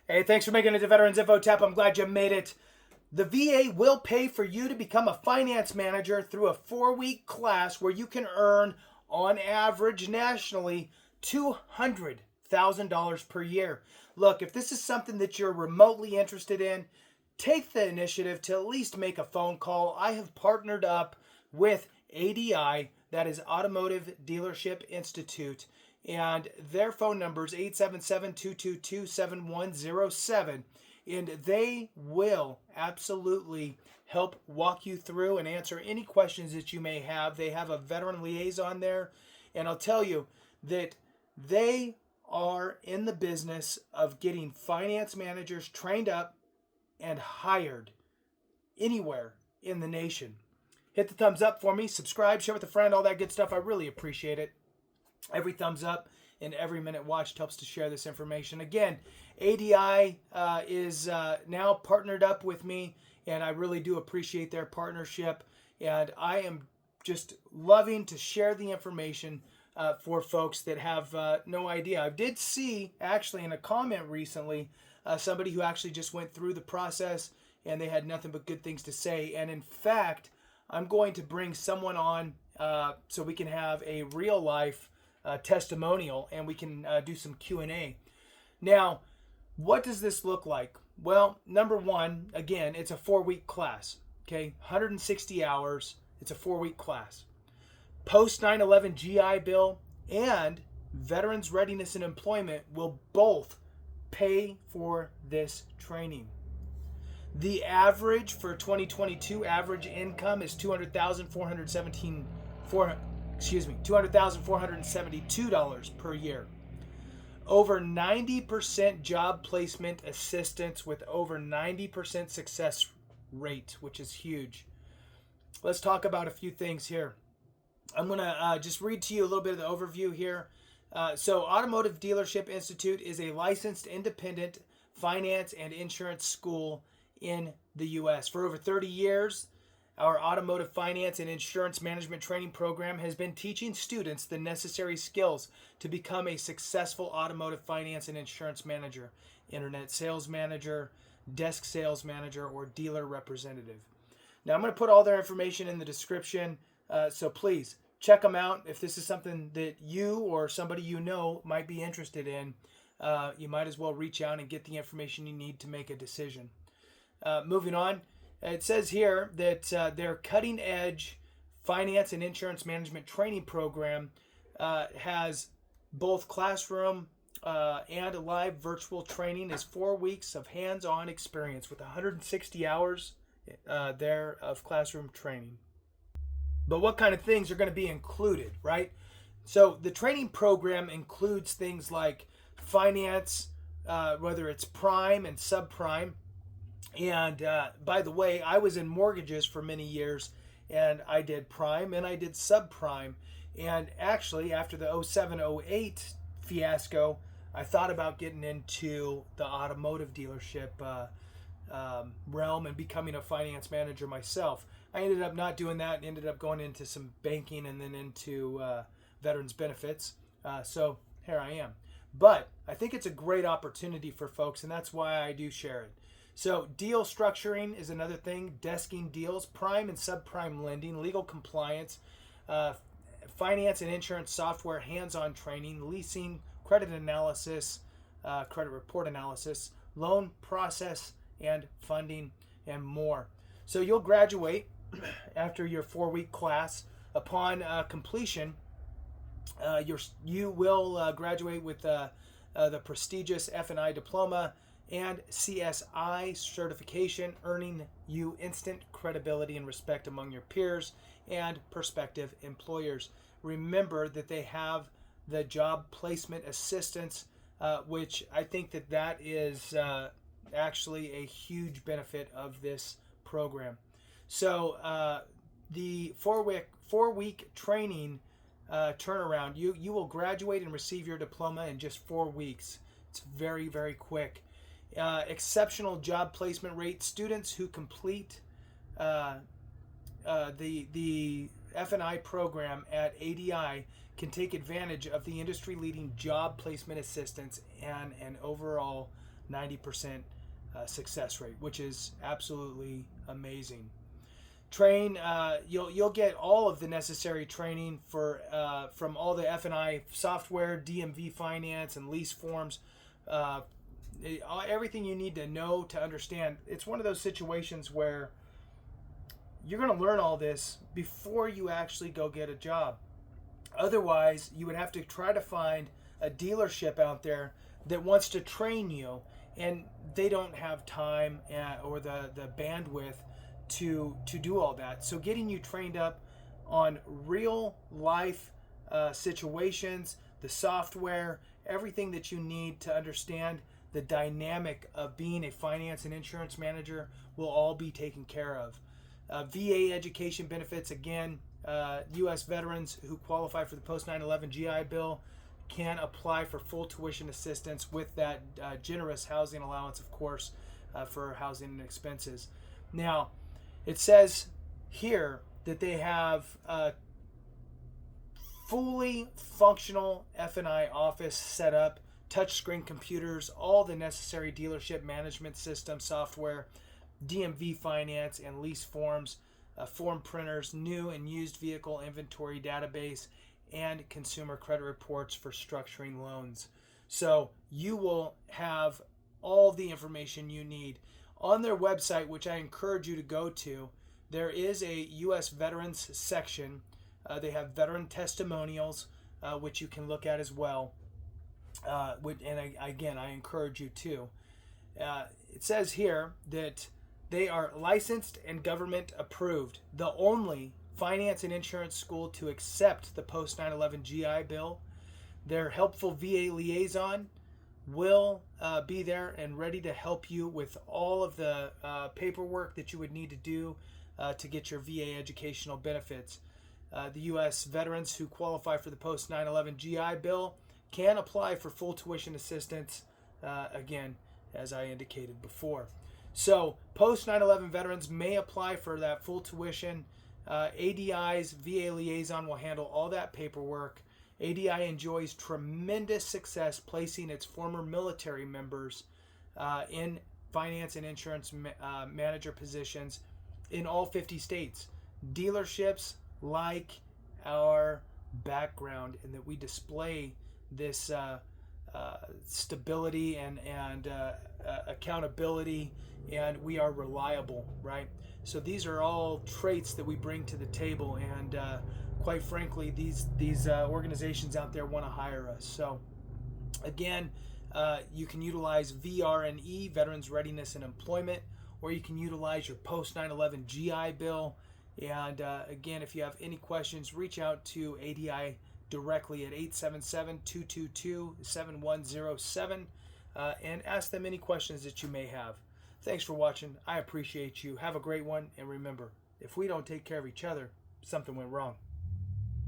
Hey, thanks for making it to Veterans Info Tap. I'm glad you made it. The VA will pay for you to become a finance manager through a 4-week class where you can earn, on average nationally, $200,000 per year. Look, if this is something that you're remotely interested in, take the initiative to at least make a phone call. I have partnered up with ADI, that is Automotive Dealership Institute, and their phone number is 877-222-7107, and they will absolutely help walk you through and answer any questions that you may have. They have a veteran liaison there, and I'll tell you that they are in the business of getting finance managers trained up and hired anywhere in the nation. Hit the thumbs up for me, subscribe, share with a friend, all that good stuff. I really appreciate it. Every thumbs up and every minute watched helps to share this information. Again, ADI is now partnered up with me, and I really do appreciate their partnership. And I am just loving to share the information for folks that have no idea. I did see, actually, in a comment recently, somebody who actually just went through the process, and they had nothing but good things to say. And in fact, I'm going to bring someone on so we can have a real life testimonial, and we can do some Q&A. Now, what does this look like? Well, number one, again, it's a 4-week class. Okay, 160 hours. It's a 4-week class. Post 9/11 GI Bill and Veterans Readiness and Employment will both pay for this training. The average for 2022 average income is $200,472 per year. Over 90% job placement assistance with over 90% success rate, which is huge. Let's talk about a few things here. I'm going to just read to you a little bit of the overview here. So Automotive Dealership Institute is a licensed independent finance and insurance school in the U.S. For over 30 years, our automotive finance and insurance management training program has been teaching students the necessary skills to become a successful automotive finance and insurance manager, internet sales manager, desk sales manager, or dealer representative. Now, I'm going to put all their information in the description, so please check them out. If this is something that you or somebody you know might be interested in, you might as well reach out and get the information you need to make a decision. Moving on, it says here that their cutting-edge finance and insurance management training program has both classroom and live virtual training. Is 4 weeks of hands-on experience with 160 hours there of classroom training. But what kind of things are going to be included, right? So the training program includes things like finance, whether it's prime and subprime. And by the way, I was in mortgages for many years, and I did prime and I did subprime. And actually, after the 07-08 fiasco, I thought about getting into the automotive dealership realm and becoming a finance manager myself. I ended up not doing that and ended up going into some banking and then into veterans benefits. So here I am. But I think it's a great opportunity for folks, and that's why I do share it. So deal structuring is another thing, desking deals, prime and subprime lending, legal compliance, finance and insurance software, hands-on training, leasing, credit analysis, credit report analysis, loan process and funding, and more. So you'll graduate after your 4-week class. Upon completion, you will graduate with the prestigious F&I diploma and CSI certification, earning you instant credibility and respect among your peers and prospective employers. Remember that they have the job placement assistance, which I think that is actually a huge benefit of this program. So the 4-week training turnaround, you will graduate and receive your diploma in just 4 weeks. It's very, very quick. Exceptional job placement rate. Students who complete the F&I program at ADI can take advantage of the industry-leading job placement assistance and an overall 90% success rate, which is absolutely amazing. You'll get all of the necessary training for from all the F&I software, DMV finance, and lease forms. Everything you need to know to understand. It's one of those situations where you're going to learn all this before you actually go get a job. Otherwise, you would have to try to find a dealership out there that wants to train you, and they don't have time or the bandwidth to do all that. So getting you trained up on real life situations, the software, everything that you need to understand the dynamic of being a finance and insurance manager will all be taken care of. VA education benefits, again, U.S. veterans who qualify for the post 9/11 GI Bill can apply for full tuition assistance with that generous housing allowance, of course, for housing and expenses. Now, it says here that they have a fully functional F&I office set up, touchscreen computers, all the necessary dealership management system software, DMV finance and lease forms, form printers, new and used vehicle inventory database, and consumer credit reports for structuring loans. So you will have all the information you need. On their website, which I encourage you to go to, there is a U.S. Veterans section. They have veteran testimonials, which you can look at as well. Again, I encourage you to. It says here that they are licensed and government approved, the only finance and insurance school to accept the post 9/11 GI Bill. Their helpful VA liaison will be there and ready to help you with all of the paperwork that you would need to do to get your VA educational benefits. The U.S. veterans who qualify for the post 9/11 GI Bill can apply for full tuition assistance, again, as I indicated before. So post 9/11 veterans may apply for that full tuition. ADI's VA liaison will handle all that paperwork. ADI enjoys tremendous success placing its former military members in finance and insurance manager positions in all 50 states. Dealerships like our background and that we display this stability and accountability, and we are reliable, right? So these are all traits that we bring to the table, and quite frankly, these organizations out there want to hire us. So again, you can utilize VR&E, Veterans Readiness and Employment, or you can utilize your post 9/11 GI Bill. And again, if you have any questions, reach out to ADI directly at 877-222-7107 and ask them any questions that you may have. Thanks for watching. I appreciate you. Have a great one. And remember, if we don't take care of each other, something went wrong.